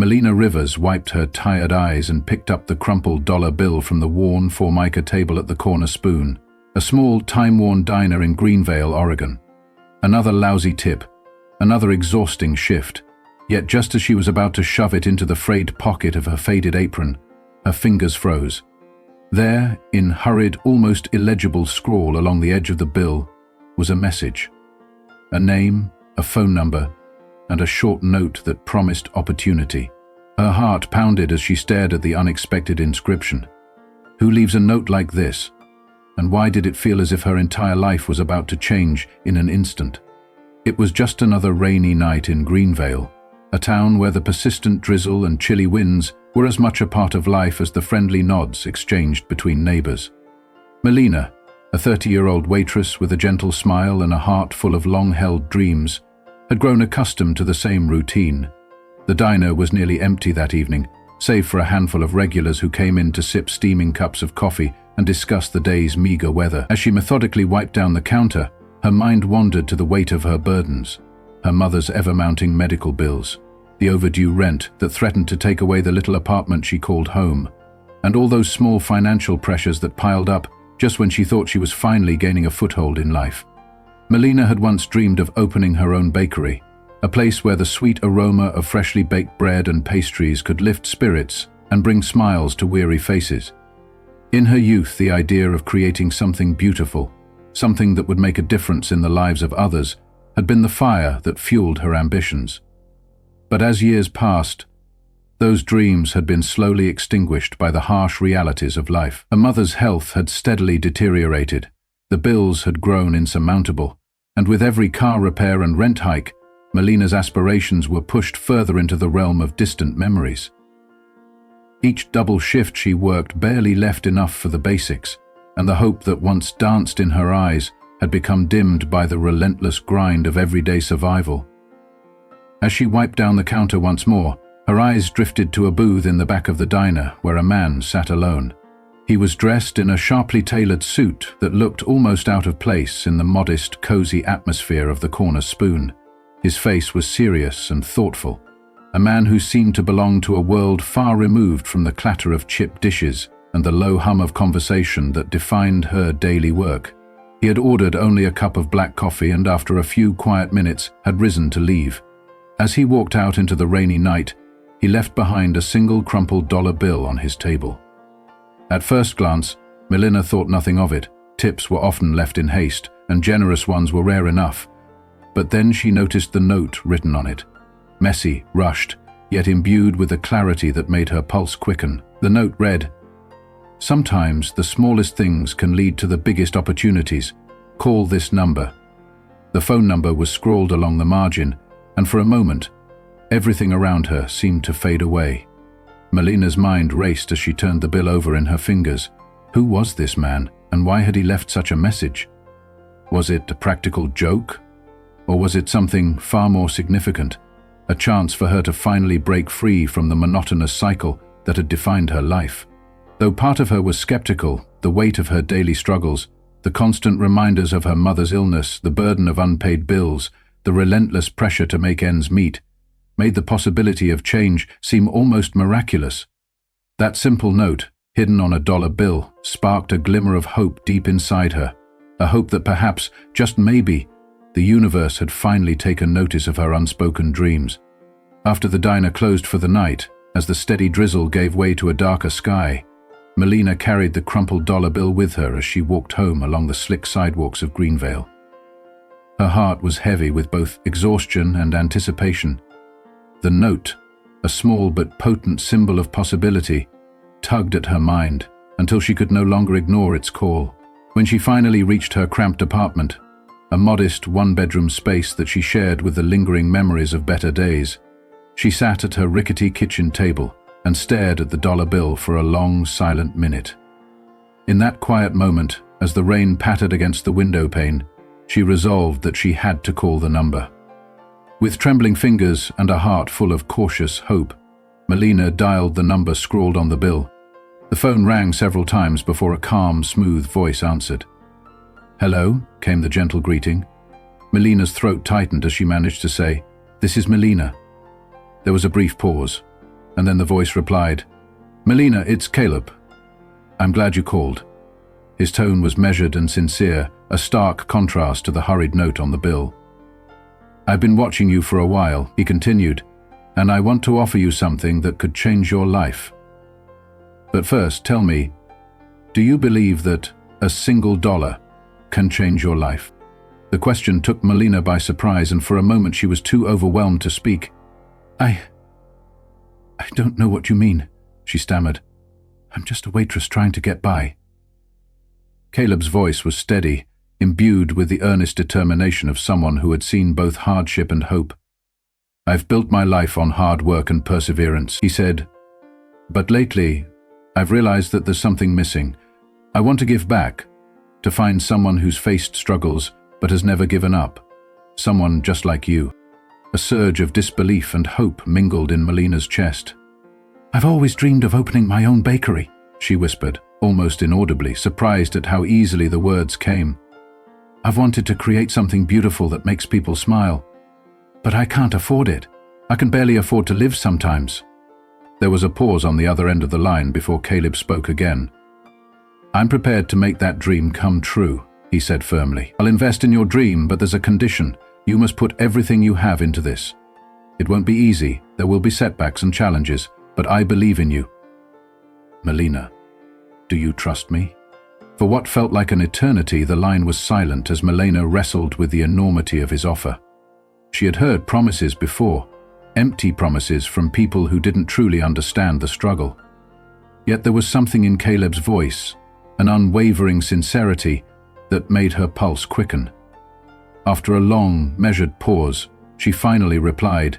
Melina Rivers wiped her tired eyes and picked up the crumpled dollar bill from the worn Formica table at the corner spoon. A small, time-worn diner in Greenvale, Oregon. Another lousy tip. Another exhausting shift. Yet just as she was about to shove it into the frayed pocket of her faded apron, her fingers froze. There, in hurried, almost illegible scrawl along the edge of the bill, was a message. A name, a phone number, and a short note that promised opportunity. Her heart pounded as she stared at the unexpected inscription. Who leaves a note like this? And why did it feel as if her entire life was about to change in an instant? It was just another rainy night in Greenvale, a town where the persistent drizzle and chilly winds were as much a part of life as the friendly nods exchanged between neighbors. Melina, a 30-year-old waitress with a gentle smile and a heart full of long-held dreams, had grown accustomed to the same routine. The diner was nearly empty that evening, save for a handful of regulars who came in to sip steaming cups of coffee and discuss the day's meager weather. As she methodically wiped down the counter, her mind wandered to the weight of her burdens, her mother's ever-mounting medical bills, the overdue rent that threatened to take away the little apartment she called home, and all those small financial pressures that piled up just when she thought she was finally gaining a foothold in life. Melina had once dreamed of opening her own bakery, a place where the sweet aroma of freshly baked bread and pastries could lift spirits and bring smiles to weary faces. In her youth, the idea of creating something beautiful, something that would make a difference in the lives of others, had been the fire that fueled her ambitions. But as years passed, those dreams had been slowly extinguished by the harsh realities of life. Her mother's health had steadily deteriorated, the bills had grown insurmountable, and with every car repair and rent hike, Melina's aspirations were pushed further into the realm of distant memories. Each double shift she worked barely left enough for the basics, and the hope that once danced in her eyes had become dimmed by the relentless grind of everyday survival. As she wiped down the counter once more, her eyes drifted to a booth in the back of the diner where a man sat alone. He was dressed in a sharply tailored suit that looked almost out of place in the modest, cozy atmosphere of the corner spoon. His face was serious and thoughtful, a man who seemed to belong to a world far removed from the clatter of chipped dishes and the low hum of conversation that defined her daily work. He had ordered only a cup of black coffee and after a few quiet minutes had risen to leave. As he walked out into the rainy night, he left behind a single crumpled dollar bill on his table. At first glance, Melina thought nothing of it. Tips were often left in haste, and generous ones were rare enough. But then she noticed the note written on it. Messy, rushed, yet imbued with a clarity that made her pulse quicken. The note read, "Sometimes the smallest things can lead to the biggest opportunities. Call this number." The phone number was scrawled along the margin, and for a moment, everything around her seemed to fade away. Melina's mind raced as she turned the bill over in her fingers. Who was this man, and why had he left such a message? Was it a practical joke? Or was it something far more significant? A chance for her to finally break free from the monotonous cycle that had defined her life. Though part of her was skeptical, the weight of her daily struggles, the constant reminders of her mother's illness, the burden of unpaid bills, the relentless pressure to make ends meet, made the possibility of change seem almost miraculous. That simple note, hidden on a dollar bill, sparked a glimmer of hope deep inside her, a hope that perhaps, just maybe, the universe had finally taken notice of her unspoken dreams. After the diner closed for the night, as the steady drizzle gave way to a darker sky, Melina carried the crumpled dollar bill with her as she walked home along the slick sidewalks of Greenvale. Her heart was heavy with both exhaustion and anticipation. The note, a small but potent symbol of possibility, tugged at her mind until she could no longer ignore its call. When she finally reached her cramped apartment, a modest one-bedroom space that she shared with the lingering memories of better days, she sat at her rickety kitchen table and stared at the dollar bill for a long, silent minute. In that quiet moment, as the rain pattered against the window pane, she resolved that she had to call the number. With trembling fingers and a heart full of cautious hope, Melina dialed the number scrawled on the bill. The phone rang several times before a calm, smooth voice answered. "Hello," came the gentle greeting. Melina's throat tightened as she managed to say, "This is Melina." There was a brief pause. and then the voice replied, "Melina, it's Caleb. I'm glad you called." His tone was measured and sincere, a stark contrast to the hurried note on the bill. "I've been watching you for a while," he continued, "and I want to offer you something that could change your life. But first, tell me, do you believe that a single dollar can change your life?" The question took Melina by surprise, and for a moment she was too overwhelmed to speak. I don't know what you mean," she stammered. "I'm just a waitress trying to get by." Caleb's voice was steady, imbued with the earnest determination of someone who had seen both hardship and hope. "I've built my life on hard work and perseverance," he said. "But lately, I've realized that there's something missing. I want to give back, to find someone who's faced struggles but has never given up. Someone just like you." A surge of disbelief and hope mingled in Melina's chest. "I've always dreamed of opening my own bakery," she whispered, almost inaudibly, surprised at how easily the words came. "I've wanted to create something beautiful that makes people smile. But I can't afford it. I can barely afford to live sometimes." There was a pause on the other end of the line before Caleb spoke again. "I'm prepared to make that dream come true," he said firmly. "I'll invest in your dream, but there's a condition. You must put everything you have into this. It won't be easy, there will be setbacks and challenges, but I believe in you. Melina, do you trust me?" For what felt like an eternity, the line was silent as Melina wrestled with the enormity of his offer. She had heard promises before, empty promises from people who didn't truly understand the struggle. Yet there was something in Caleb's voice, an unwavering sincerity, that made her pulse quicken. After a long, measured pause, she finally replied,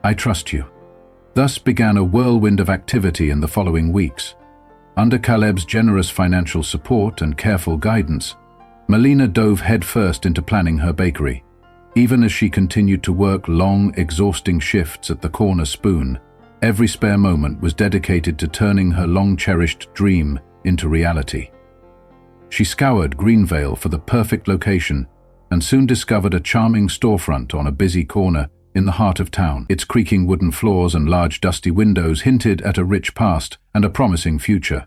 "I trust you." Thus began a whirlwind of activity in the following weeks. Under Caleb's generous financial support and careful guidance, Melina dove headfirst into planning her bakery. Even as she continued to work long, exhausting shifts at the corner spoon, every spare moment was dedicated to turning her long-cherished dream into reality. She scoured Greenvale for the perfect location and soon discovered a charming storefront on a busy corner in the heart of town. Its creaking wooden floors and large dusty windows hinted at a rich past and a promising future.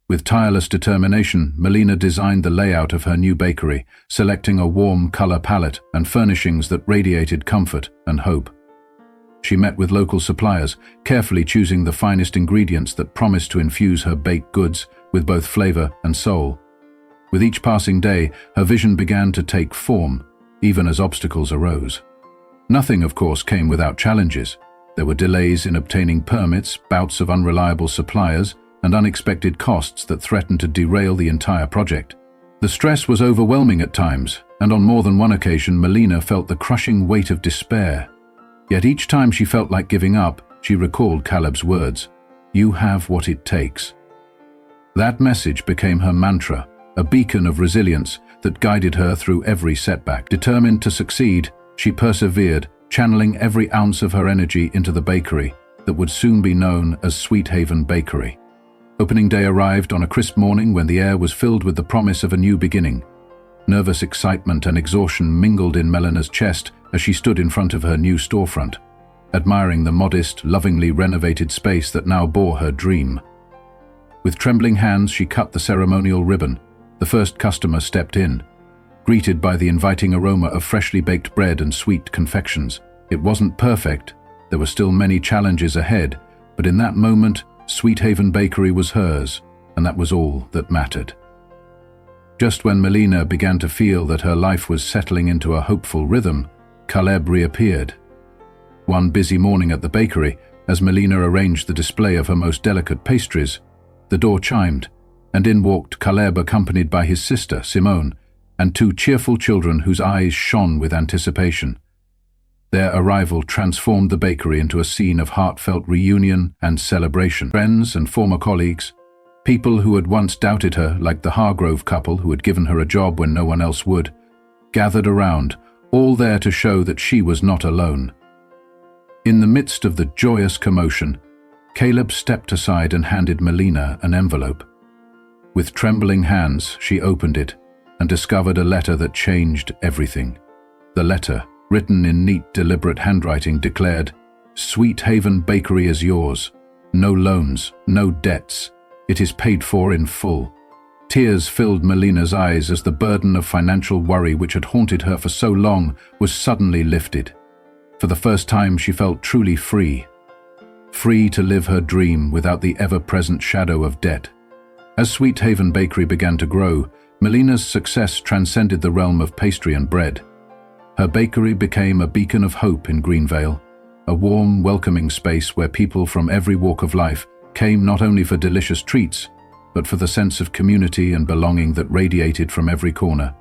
With tireless determination, Melina designed the layout of her new bakery, selecting a warm color palette and furnishings that radiated comfort and hope. She met with local suppliers, carefully choosing the finest ingredients that promised to infuse her baked goods with both flavor and soul. With each passing day, her vision began to take form, even as obstacles arose. Nothing, of course, came without challenges. There were delays in obtaining permits, bouts of unreliable suppliers, and unexpected costs that threatened to derail the entire project. The stress was overwhelming at times, and on more than one occasion Melina felt the crushing weight of despair. Yet each time she felt like giving up, she recalled Caleb's words, "You have what it takes." That message became her mantra, a beacon of resilience that guided her through every setback. Determined to succeed, she persevered, channeling every ounce of her energy into the bakery that would soon be known as Sweet Haven Bakery. Opening day arrived on a crisp morning when the air was filled with the promise of a new beginning. Nervous excitement and exhaustion mingled in Melina's chest as she stood in front of her new storefront, admiring the modest, lovingly renovated space that now bore her dream. With trembling hands, she cut the ceremonial ribbon. The first customer stepped in, greeted by the inviting aroma of freshly baked bread and sweet confections. It wasn't perfect, there were still many challenges ahead, but in that moment, Sweet Haven Bakery was hers, and that was all that mattered. Just when Melina began to feel that her life was settling into a hopeful rhythm, Caleb reappeared. One busy morning at the bakery, as Melina arranged the display of her most delicate pastries, the door chimed, and in walked Caleb accompanied by his sister, Simone, and two cheerful children whose eyes shone with anticipation. Their arrival transformed the bakery into a scene of heartfelt reunion and celebration. Friends and former colleagues, people who had once doubted her, like the Hargrove couple who had given her a job when no one else would, gathered around, all there to show that she was not alone. In the midst of the joyous commotion, Caleb stepped aside and handed Melina an envelope. With trembling hands, she opened it and discovered a letter that changed everything. The letter, written in neat, deliberate handwriting, declared, Sweet Haven Bakery is yours. No loans, no debts. It is paid for in full. Tears filled Melina's eyes as the burden of financial worry which had haunted her for so long was suddenly lifted. For the first time, she felt truly free. Free to live her dream without the ever-present shadow of debt. As Sweet Haven Bakery began to grow, Melina's success transcended the realm of pastry and bread. Her bakery became a beacon of hope in Greenvale, a warm, welcoming space where people from every walk of life came not only for delicious treats, but for the sense of community and belonging that radiated from every corner.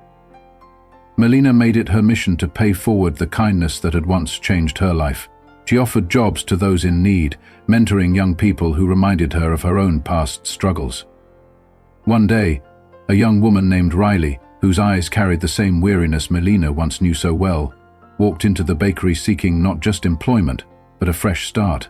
Melina made it her mission to pay forward the kindness that had once changed her life. She offered jobs to those in need, mentoring young people who reminded her of her own past struggles. One day, a young woman named Riley, whose eyes carried the same weariness Melina once knew so well, walked into the bakery seeking not just employment, but a fresh start.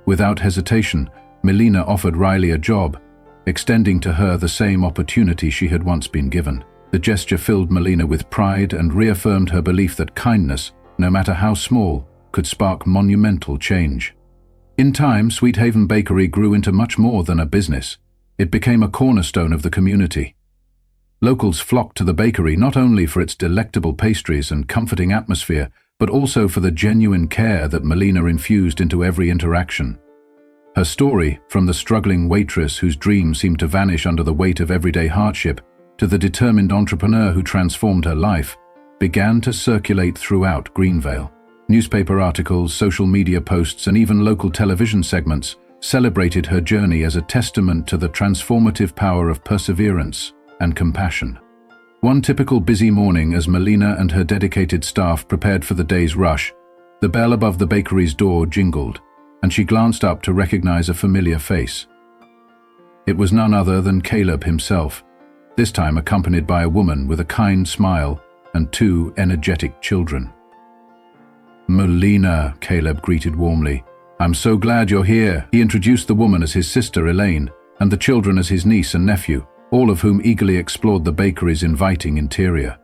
Without hesitation, Melina offered Riley a job, extending to her the same opportunity she had once been given. The gesture filled Melina with pride and reaffirmed her belief that kindness, no matter how small, could spark monumental change. In time, Sweet Haven Bakery grew into much more than a business. It became a cornerstone of the community. Locals flocked to the bakery not only for its delectable pastries and comforting atmosphere, but also for the genuine care that Melina infused into every interaction. Her story, from the struggling waitress whose dreams seemed to vanish under the weight of everyday hardship, to the determined entrepreneur who transformed her life, began to circulate throughout Greenvale. Newspaper articles, social media posts, and even local television segments celebrated her journey as a testament to the transformative power of perseverance and compassion. One typical busy morning, as Melina and her dedicated staff prepared for the day's rush, the bell above the bakery's door jingled, and she glanced up to recognize a familiar face. It was none other than Caleb himself, this time accompanied by a woman with a kind smile and two energetic children. "Melina," Caleb greeted warmly. "I'm so glad you're here." He introduced the woman as his sister Elaine, and the children as his niece and nephew, all of whom eagerly explored the bakery's inviting interior.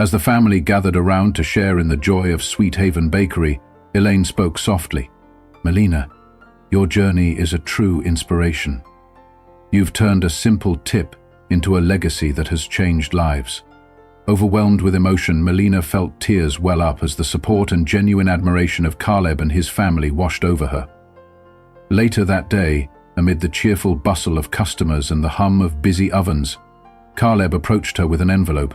As the family gathered around to share in the joy of Sweet Haven Bakery, Elaine spoke softly. "Melina, your journey is a true inspiration. You've turned a simple tip into a legacy that has changed lives." Overwhelmed with emotion, Melina felt tears well up as the support and genuine admiration of Caleb and his family washed over her. Later that day, amid the cheerful bustle of customers and the hum of busy ovens, Caleb approached her with an envelope.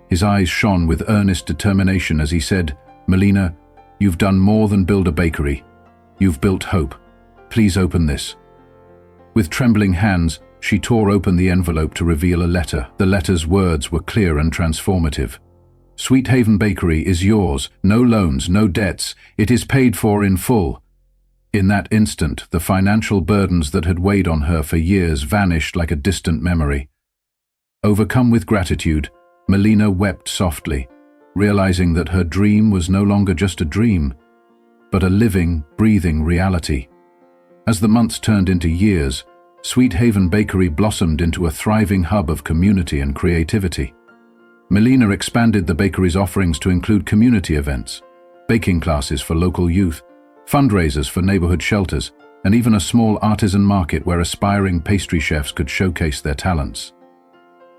His eyes shone with earnest determination as he said, "Melina, you've done more than build a bakery. You've built hope. Please open this." With trembling hands, she tore open the envelope to reveal a letter. The letter's words were clear and transformative. "Sweet Haven Bakery is yours. No loans, no debts. It is paid for in full." In that instant, the financial burdens that had weighed on her for years vanished like a distant memory. Overcome with gratitude, Melina wept softly, realizing that her dream was no longer just a dream, but a living, breathing reality. As the months turned into years, Sweet Haven Bakery blossomed into a thriving hub of community and creativity. Melina expanded the bakery's offerings to include community events, baking classes for local youth, fundraisers for neighborhood shelters, and even a small artisan market where aspiring pastry chefs could showcase their talents.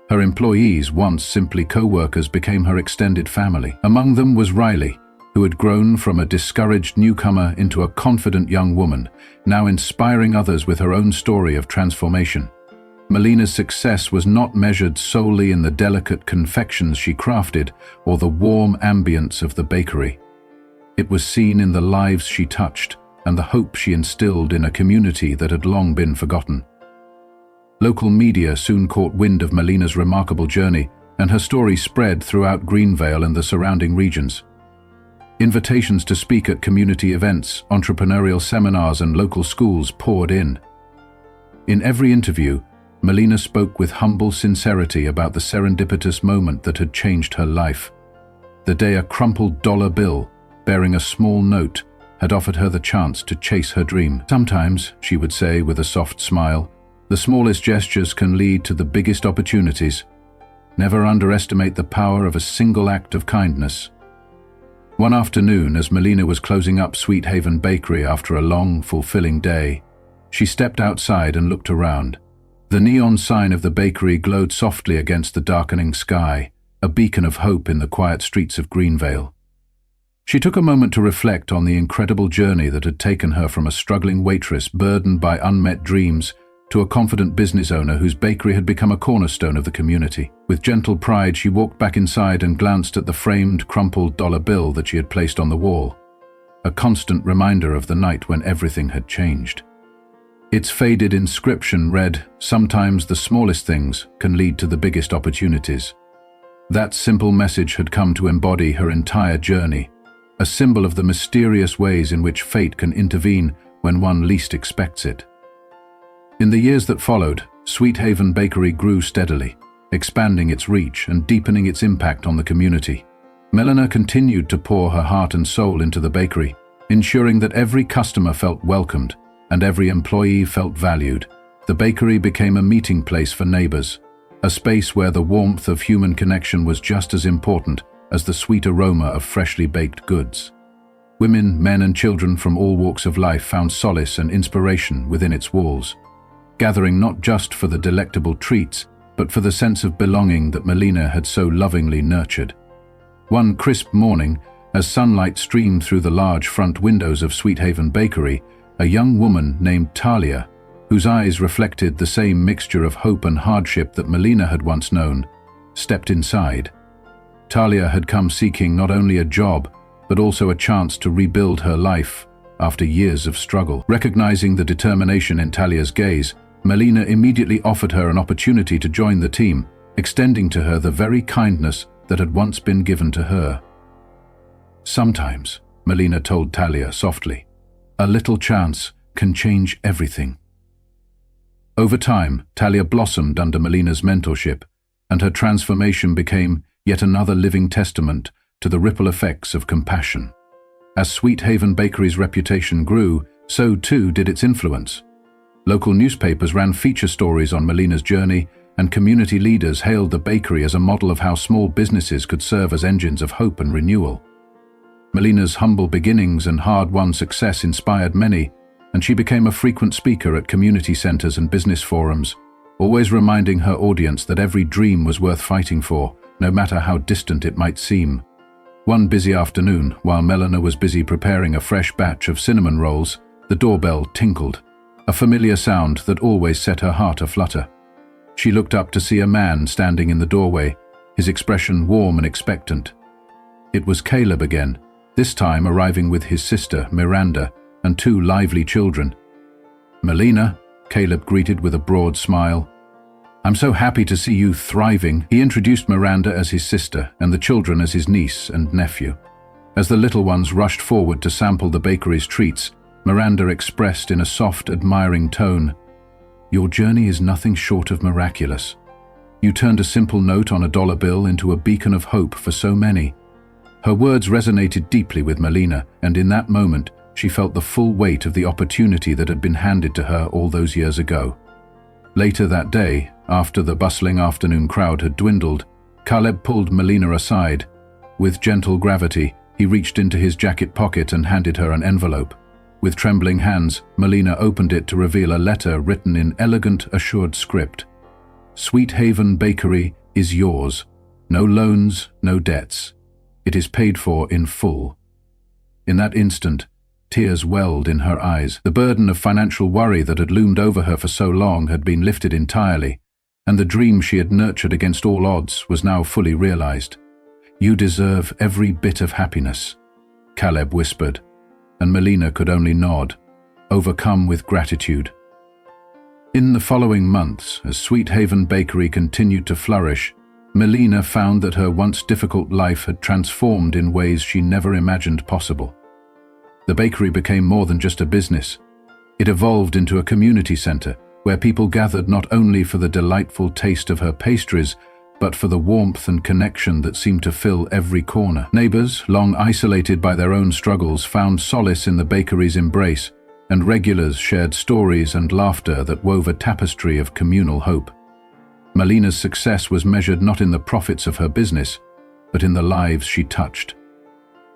Her employees, once simply co-workers, became her extended family. Among them was Riley, who had grown from a discouraged newcomer into a confident young woman, now inspiring others with her own story of transformation. Melina's success was not measured solely in the delicate confections she crafted or the warm ambience of the bakery. It was seen in the lives she touched and the hope she instilled in a community that had long been forgotten. Local media soon caught wind of Melina's remarkable journey, and her story spread throughout Greenvale and the surrounding regions. Invitations to speak at community events, entrepreneurial seminars, and local schools poured in. In every interview, Melina spoke with humble sincerity about the serendipitous moment that had changed her life. The day a crumpled dollar bill, bearing a small note, had offered her the chance to chase her dream. "Sometimes," she would say with a soft smile, "the smallest gestures can lead to the biggest opportunities. Never underestimate the power of a single act of kindness." One afternoon, as Melina was closing up Sweet Haven Bakery after a long, fulfilling day, she stepped outside and looked around. The neon sign of the bakery glowed softly against the darkening sky, a beacon of hope in the quiet streets of Greenvale. She took a moment to reflect on the incredible journey that had taken her from a struggling waitress burdened by unmet dreams to a confident business owner whose bakery had become a cornerstone of the community. With gentle pride, she walked back inside and glanced at the framed, crumpled dollar bill that she had placed on the wall, a constant reminder of the night when everything had changed. Its faded inscription read, "Sometimes the smallest things can lead to the biggest opportunities." That simple message had come to embody her entire journey, a symbol of the mysterious ways in which fate can intervene when one least expects it. In the years that followed, Sweet Haven Bakery grew steadily, expanding its reach and deepening its impact on the community. Melina continued to pour her heart and soul into the bakery, ensuring that every customer felt welcomed and every employee felt valued. The bakery became a meeting place for neighbors, a space where the warmth of human connection was just as important as the sweet aroma of freshly baked goods. Women, men, and children from all walks of life found solace and inspiration within its walls, gathering not just for the delectable treats, but for the sense of belonging that Melina had so lovingly nurtured. One crisp morning, as sunlight streamed through the large front windows of Sweet Haven Bakery, a young woman named Talia, whose eyes reflected the same mixture of hope and hardship that Melina had once known, stepped inside. Talia had come seeking not only a job, but also a chance to rebuild her life after years of struggle. Recognizing the determination in Talia's gaze, Melina immediately offered her an opportunity to join the team, extending to her the very kindness that had once been given to her. "Sometimes," Melina told Talia softly, "a little chance can change everything." Over time, Talia blossomed under Melina's mentorship, and her transformation became yet another living testament to the ripple effects of compassion. As Sweet Haven Bakery's reputation grew, so too did its influence. Local newspapers ran feature stories on Melina's journey, and community leaders hailed the bakery as a model of how small businesses could serve as engines of hope and renewal. Melina's humble beginnings and hard-won success inspired many, and she became a frequent speaker at community centers and business forums, always reminding her audience that every dream was worth fighting for, no matter how distant it might seem. One busy afternoon, while Melina was busy preparing a fresh batch of cinnamon rolls, the doorbell tinkled, a familiar sound that always set her heart aflutter. She looked up to see a man standing in the doorway, his expression warm and expectant. It was Caleb again, this time arriving with his sister, Miranda, and 2 lively children. "Melina," Caleb greeted with a broad smile. "I'm so happy to see you thriving." He introduced Miranda as his sister and the children as his niece and nephew. As the little ones rushed forward to sample the bakery's treats, Miranda expressed in a soft, admiring tone, "Your journey is nothing short of miraculous. You turned a simple note on a dollar bill into a beacon of hope for so many." Her words resonated deeply with Melina, and in that moment, she felt the full weight of the opportunity that had been handed to her all those years ago. Later that day, after the bustling afternoon crowd had dwindled, Caleb pulled Melina aside. With gentle gravity, he reached into his jacket pocket and handed her an envelope. With trembling hands, Melina opened it to reveal a letter written in elegant, assured script. "Sweet Haven Bakery is yours. No loans, no debts. It is paid for in full." In that instant, tears welled in her eyes. The burden of financial worry that had loomed over her for so long had been lifted entirely, and the dream she had nurtured against all odds was now fully realized. "You deserve every bit of happiness," Caleb whispered, and Melina could only nod, overcome with gratitude. In the following months, as Sweet Haven Bakery continued to flourish, Melina found that her once difficult life had transformed in ways she never imagined possible. The bakery became more than just a business. It evolved into a community center where people gathered not only for the delightful taste of her pastries, but for the warmth and connection that seemed to fill every corner. Neighbors, long isolated by their own struggles, found solace in the bakery's embrace, and regulars shared stories and laughter that wove a tapestry of communal hope. Melina's success was measured not in the profits of her business, but in the lives she touched.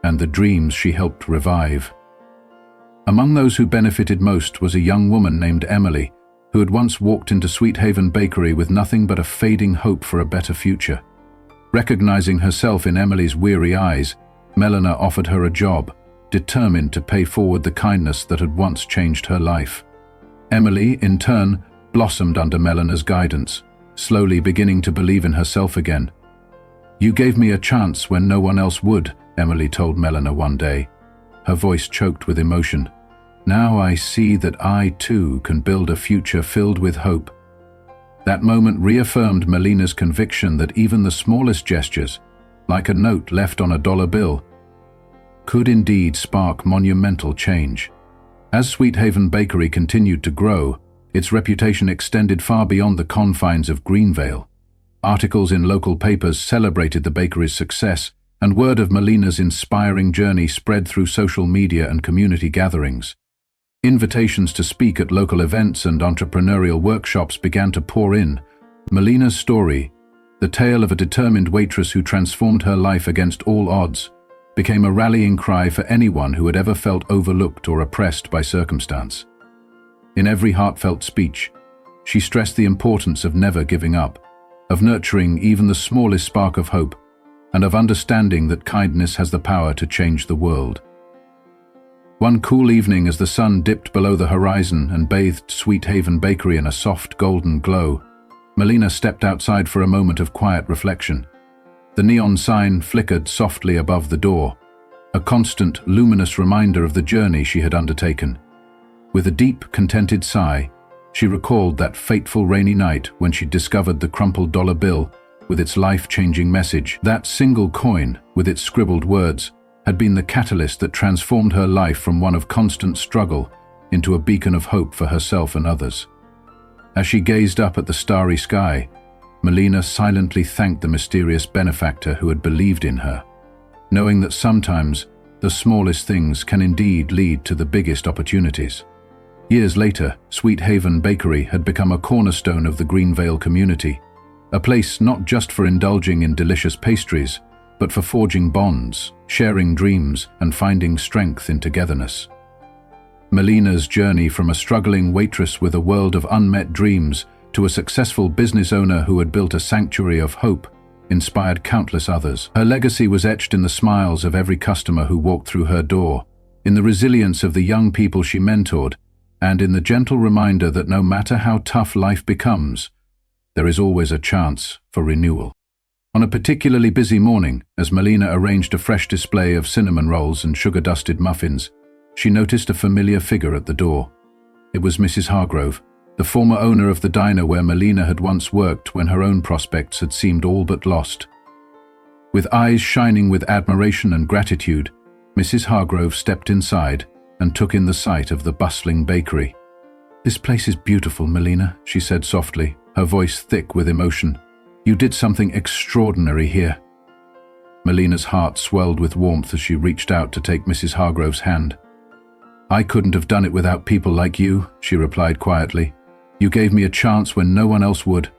and the dreams she helped revive. Among those who benefited most was a young woman named Emily, who had once walked into Sweet Haven Bakery with nothing but a fading hope for a better future. Recognizing herself in Emily's weary eyes, Melina offered her a job, determined to pay forward the kindness that had once changed her life. Emily, in turn, blossomed under Melina's guidance, slowly beginning to believe in herself again. "You gave me a chance when no one else would," Emily told Melina one day, her voice choked with emotion. "Now I see that I, too, can build a future filled with hope." That moment reaffirmed Melina's conviction that even the smallest gestures, like a note left on a dollar bill, could indeed spark monumental change. As Sweet Haven Bakery continued to grow, its reputation extended far beyond the confines of Greenvale. Articles in local papers celebrated the bakery's success, and word of Melina's inspiring journey spread through social media and community gatherings. Invitations to speak at local events and entrepreneurial workshops began to pour in. Melina's story, the tale of a determined waitress who transformed her life against all odds, became a rallying cry for anyone who had ever felt overlooked or oppressed by circumstance. In every heartfelt speech, she stressed the importance of never giving up, of nurturing even the smallest spark of hope, and of understanding that kindness has the power to change the world. One cool evening, as the sun dipped below the horizon and bathed Sweet Haven Bakery in a soft golden glow, Melina stepped outside for a moment of quiet reflection. The neon sign flickered softly above the door, a constant, luminous reminder of the journey she had undertaken. With a deep, contented sigh, she recalled that fateful rainy night when she discovered the crumpled dollar bill with its life-changing message. That single coin, with its scribbled words, had been the catalyst that transformed her life from one of constant struggle into a beacon of hope for herself and others. As she gazed up at the starry sky, Melina silently thanked the mysterious benefactor who had believed in her, knowing that sometimes the smallest things can indeed lead to the biggest opportunities. Years later, Sweet Haven Bakery had become a cornerstone of the Greenvale community, a place not just for indulging in delicious pastries, but for forging bonds, sharing dreams, and finding strength in togetherness. Melina's journey from a struggling waitress with a world of unmet dreams to a successful business owner who had built a sanctuary of hope inspired countless others. Her legacy was etched in the smiles of every customer who walked through her door, in the resilience of the young people she mentored, and in the gentle reminder that no matter how tough life becomes, there is always a chance for renewal. On a particularly busy morning, as Melina arranged a fresh display of cinnamon rolls and sugar-dusted muffins, she noticed a familiar figure at the door. It was Mrs. Hargrove, the former owner of the diner where Melina had once worked when her own prospects had seemed all but lost. With eyes shining with admiration and gratitude, Mrs. Hargrove stepped inside and took in the sight of the bustling bakery. "This place is beautiful, Melina," she said softly, her voice thick with emotion. "You did something extraordinary here." Melina's heart swelled with warmth as she reached out to take Mrs. Hargrove's hand. "I couldn't have done it without people like you," she replied quietly. "You gave me a chance when no one else would."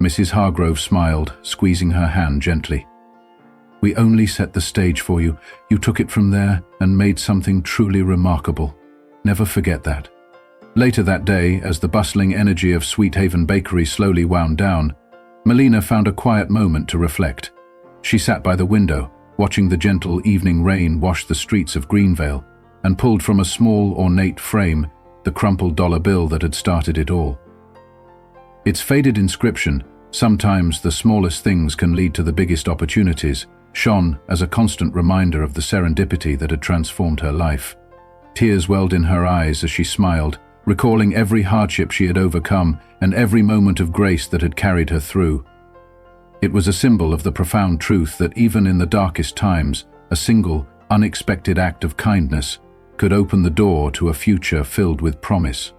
Mrs. Hargrove smiled, squeezing her hand gently. "We only set the stage for you. You took it from there and made something truly remarkable. Never forget that." Later that day, as the bustling energy of Sweet Haven Bakery slowly wound down, Melina found a quiet moment to reflect. She sat by the window, watching the gentle evening rain wash the streets of Greenvale, and pulled from a small, ornate frame the crumpled dollar bill that had started it all. Its faded inscription, "Sometimes the smallest things can lead to the biggest opportunities," shone as a constant reminder of the serendipity that had transformed her life. Tears welled in her eyes as she smiled, recalling every hardship she had overcome and every moment of grace that had carried her through. It was a symbol of the profound truth that even in the darkest times, a single, unexpected act of kindness could open the door to a future filled with promise.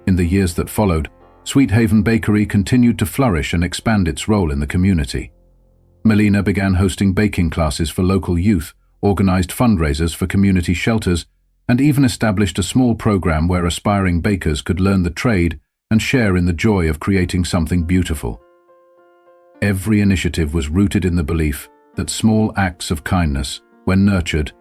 In the years that followed, Sweet Haven Bakery continued to flourish and expand its role in the community. Melina began hosting baking classes for local youth, organized fundraisers for community shelters, and even established a small program where aspiring bakers could learn the trade and share in the joy of creating something beautiful. Every initiative was rooted in the belief that small acts of kindness, when nurtured,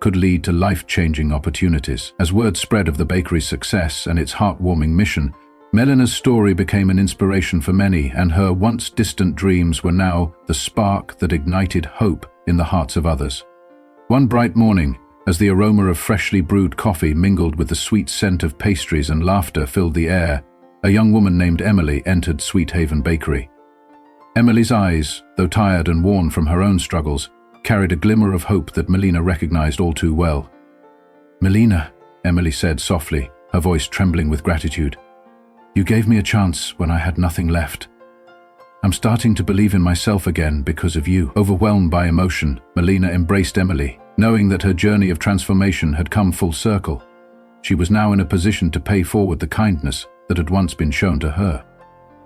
could lead to life-changing opportunities. As word spread of the bakery's success and its heartwarming mission, Melina's story became an inspiration for many, and her once distant dreams were now the spark that ignited hope in the hearts of others. One bright morning, as the aroma of freshly brewed coffee mingled with the sweet scent of pastries and laughter filled the air, a young woman named Emily entered Sweet Haven Bakery. Emily's eyes, though tired and worn from her own struggles, carried a glimmer of hope that Melina recognized all too well. "Melina," Emily said softly, her voice trembling with gratitude, "you gave me a chance when I had nothing left. I'm starting to believe in myself again because of you." Overwhelmed by emotion, Melina embraced Emily, knowing that her journey of transformation had come full circle. She was now in a position to pay forward the kindness that had once been shown to her.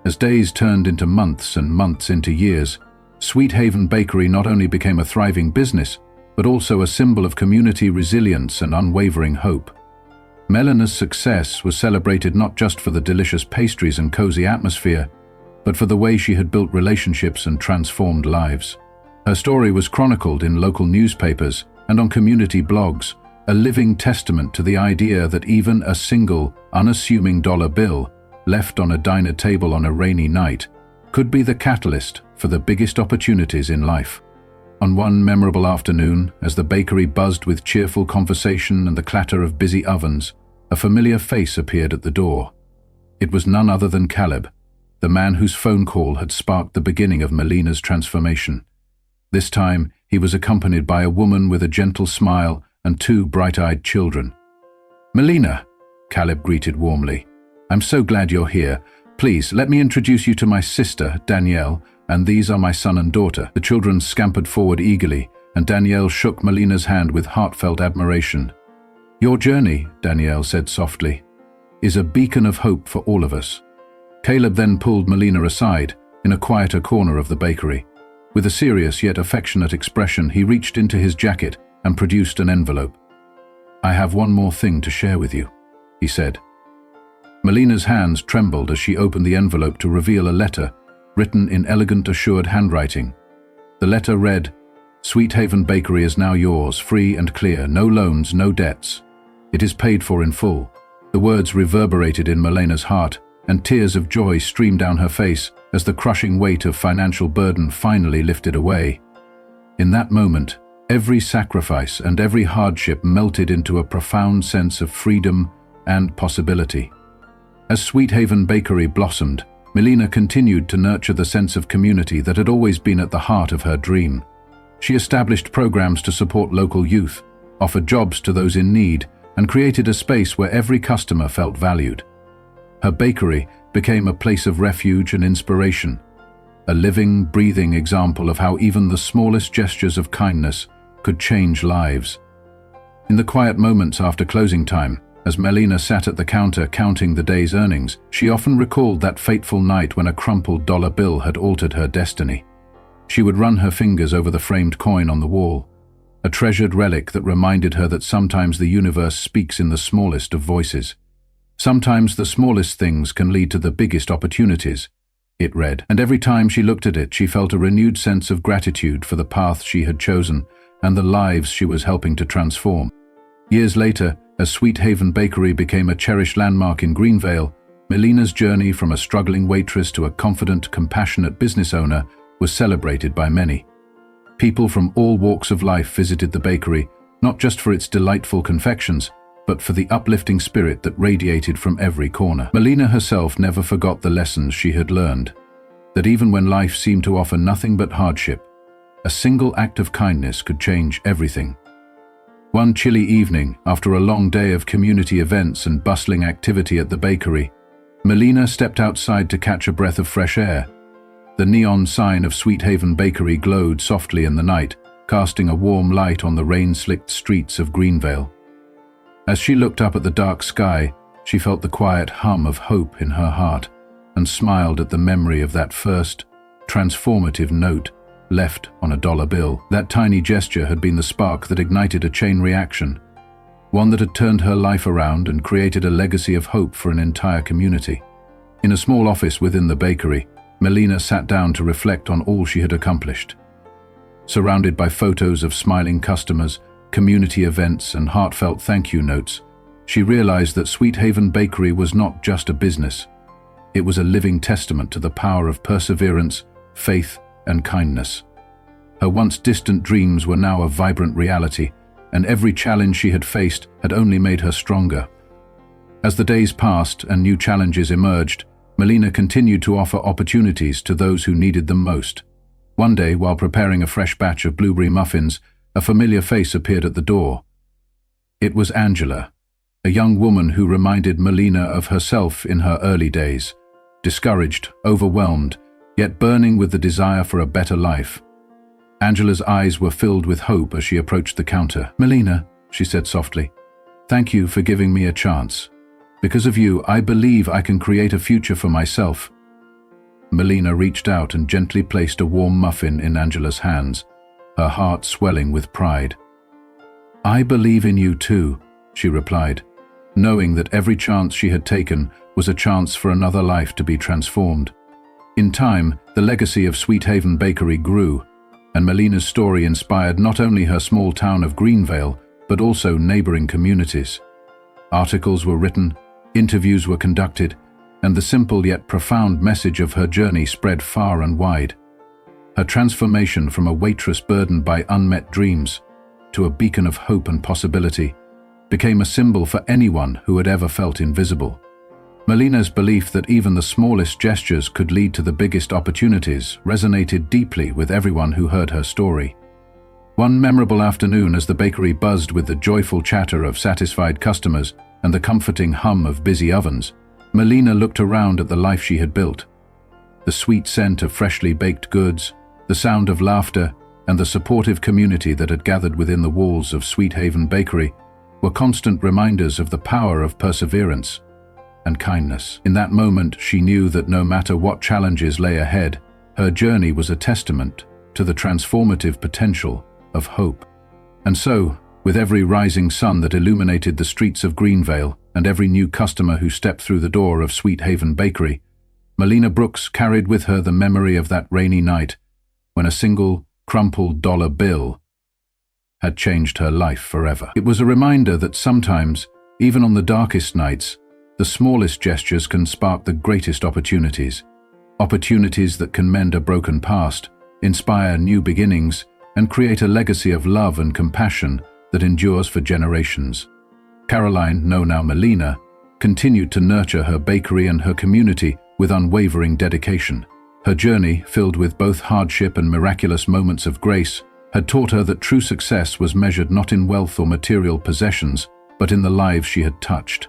As days turned into months and months into years, Sweet Haven Bakery not only became a thriving business, but also a symbol of community resilience and unwavering hope. Melina's success was celebrated not just for the delicious pastries and cozy atmosphere, but for the way she had built relationships and transformed lives. Her story was chronicled in local newspapers and on community blogs, a living testament to the idea that even a single, unassuming dollar bill left on a diner table on a rainy night could be the catalyst for the biggest opportunities in life. On one memorable afternoon, as the bakery buzzed with cheerful conversation and the clatter of busy ovens, a familiar face appeared at the door. It was none other than Caleb, the man whose phone call had sparked the beginning of Melina's transformation. This time, he was accompanied by a woman with a gentle smile and two bright-eyed children. "Melina," Caleb greeted warmly, "I'm so glad you're here. Please, let me introduce you to my sister, Danielle, and these are my son and daughter." The children scampered forward eagerly, and Danielle shook Melina's hand with heartfelt admiration. "Your journey," Danielle said softly, "is a beacon of hope for all of us." Caleb then pulled Melina aside, in a quieter corner of the bakery. With a serious yet affectionate expression, he reached into his jacket and produced an envelope. "I have one more thing to share with you," he said. Melina's hands trembled as she opened the envelope to reveal a letter written in elegant, assured handwriting. The letter read, "Sweet Haven Bakery is now yours, free and clear, no loans, no debts. It is paid for in full." The words reverberated in Melina's heart, and tears of joy streamed down her face as the crushing weight of financial burden finally lifted away. In that moment, every sacrifice and every hardship melted into a profound sense of freedom and possibility. As Sweet Haven Bakery blossomed, Melina continued to nurture the sense of community that had always been at the heart of her dream. She established programs to support local youth, offered jobs to those in need, and created a space where every customer felt valued. Her bakery became a place of refuge and inspiration, a living, breathing example of how even the smallest gestures of kindness could change lives. In the quiet moments after closing time, as Melina sat at the counter counting the day's earnings, she often recalled that fateful night when a crumpled dollar bill had altered her destiny. She would run her fingers over the framed coin on the wall, a treasured relic that reminded her that sometimes the universe speaks in the smallest of voices. "Sometimes the smallest things can lead to the biggest opportunities," it read, and every time she looked at it, she felt a renewed sense of gratitude for the path she had chosen and the lives she was helping to transform. Years later, as Sweet Haven Bakery became a cherished landmark in Greenvale, Melina's journey from a struggling waitress to a confident, compassionate business owner was celebrated by many. People from all walks of life visited the bakery, not just for its delightful confections, but for the uplifting spirit that radiated from every corner. Melina herself never forgot the lessons she had learned, that even when life seemed to offer nothing but hardship, a single act of kindness could change everything. One chilly evening, after a long day of community events and bustling activity at the bakery, Melina stepped outside to catch a breath of fresh air. The neon sign of Sweet Haven Bakery glowed softly in the night, casting a warm light on the rain-slicked streets of Greenvale. As she looked up at the dark sky, she felt the quiet hum of hope in her heart and smiled at the memory of that first, transformative note left on a dollar bill. That tiny gesture had been the spark that ignited a chain reaction, one that had turned her life around and created a legacy of hope for an entire community. In a small office within the bakery, Melina sat down to reflect on all she had accomplished. Surrounded by photos of smiling customers, community events, and heartfelt thank you notes, she realized that Sweet Haven Bakery was not just a business. It was a living testament to the power of perseverance, faith, and kindness. Her once distant dreams were now a vibrant reality, and every challenge she had faced had only made her stronger. As the days passed and new challenges emerged, Melina continued to offer opportunities to those who needed them most. One day, while preparing a fresh batch of blueberry muffins, a familiar face appeared at the door. It was Angela, a young woman who reminded Melina of herself in her early days, discouraged, overwhelmed, yet burning with the desire for a better life. Angela's eyes were filled with hope as she approached the counter. "Melina," she said softly, "thank you for giving me a chance. Because of you, I believe I can create a future for myself." Melina reached out and gently placed a warm muffin in Angela's hands, her heart swelling with pride. "I believe in you too," she replied, knowing that every chance she had taken was a chance for another life to be transformed. In time, the legacy of Sweet Haven Bakery grew, and Melina's story inspired not only her small town of Greenvale, but also neighboring communities. Articles were written, interviews were conducted, and the simple yet profound message of her journey spread far and wide. Her transformation from a waitress burdened by unmet dreams to a beacon of hope and possibility became a symbol for anyone who had ever felt invisible. Melina's belief that even the smallest gestures could lead to the biggest opportunities resonated deeply with everyone who heard her story. One memorable afternoon, as the bakery buzzed with the joyful chatter of satisfied customers and the comforting hum of busy ovens, Melina looked around at the life she had built. The sweet scent of freshly baked goods, the sound of laughter, and the supportive community that had gathered within the walls of Sweet Haven Bakery were constant reminders of the power of perseverance and kindness. In that moment, she knew that no matter what challenges lay ahead, her journey was a testament to the transformative potential of hope. And so, with every rising sun that illuminated the streets of Greenvale and every new customer who stepped through the door of Sweet Haven Bakery, Melina Brooks carried with her the memory of that rainy night when a single crumpled dollar bill had changed her life forever. It was a reminder that sometimes, even on the darkest nights, the smallest gestures can spark the greatest opportunities. Opportunities that can mend a broken past, inspire new beginnings, and create a legacy of love and compassion that endures for generations. Caroline, known now Melina, continued to nurture her bakery and her community with unwavering dedication. Her journey, filled with both hardship and miraculous moments of grace, had taught her that true success was measured not in wealth or material possessions, but in the lives she had touched.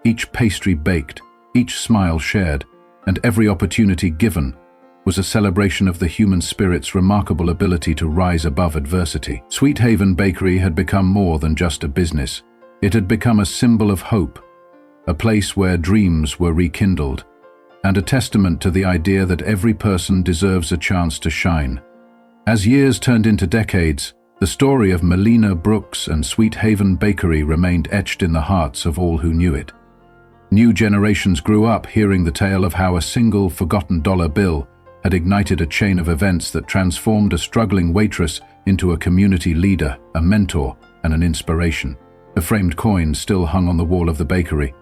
Each pastry baked, each smile shared, and every opportunity given was a celebration of the human spirit's remarkable ability to rise above adversity. Sweet Haven Bakery had become more than just a business. It had become a symbol of hope, a place where dreams were rekindled, and a testament to the idea that every person deserves a chance to shine. As years turned into decades, the story of Melina Brooks and Sweet Haven Bakery remained etched in the hearts of all who knew it. New generations grew up hearing the tale of how a single forgotten dollar bill had ignited a chain of events that transformed a struggling waitress into a community leader, a mentor, and an inspiration. The framed coin still hung on the wall of the bakery,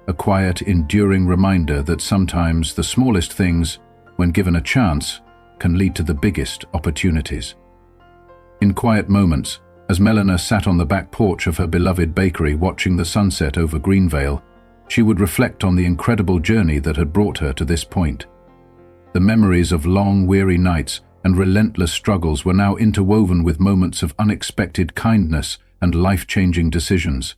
a quiet, enduring reminder that sometimes the smallest things, when given a chance, can lead to the biggest opportunities. In quiet moments, as Melina sat on the back porch of her beloved bakery watching the sunset over Greenvale, she would reflect on the incredible journey that had brought her to this point. The memories of long, weary nights and relentless struggles were now interwoven with moments of unexpected kindness and life-changing decisions.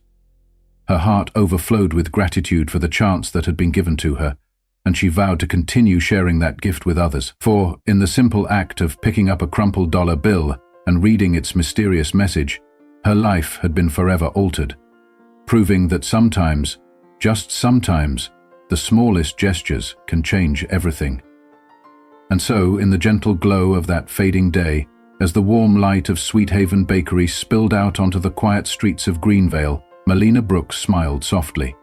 Her heart overflowed with gratitude for the chance that had been given to her, and she vowed to continue sharing that gift with others. For, in the simple act of picking up a crumpled dollar bill and reading its mysterious message, her life had been forever altered, proving that sometimes, just sometimes, the smallest gestures can change everything. And so, in the gentle glow of that fading day, as the warm light of Sweet Haven Bakery spilled out onto the quiet streets of Greenvale, Melina Brooks smiled softly.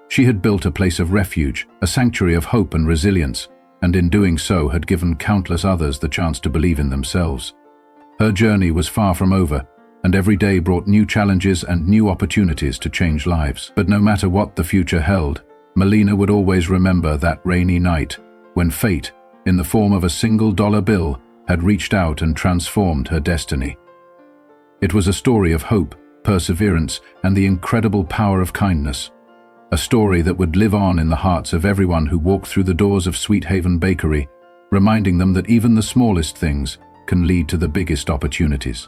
She had built a place of refuge, a sanctuary of hope and resilience, and in doing so had given countless others the chance to believe in themselves. Her journey was far from over, and every day brought new challenges and new opportunities to change lives. But no matter what the future held, Melina would always remember that rainy night when fate, in the form of a $1 bill, had reached out and transformed her destiny. It was a story of hope, perseverance, and the incredible power of kindness. A story that would live on in the hearts of everyone who walked through the doors of Sweet Haven Bakery, reminding them that even the smallest things can lead to the biggest opportunities.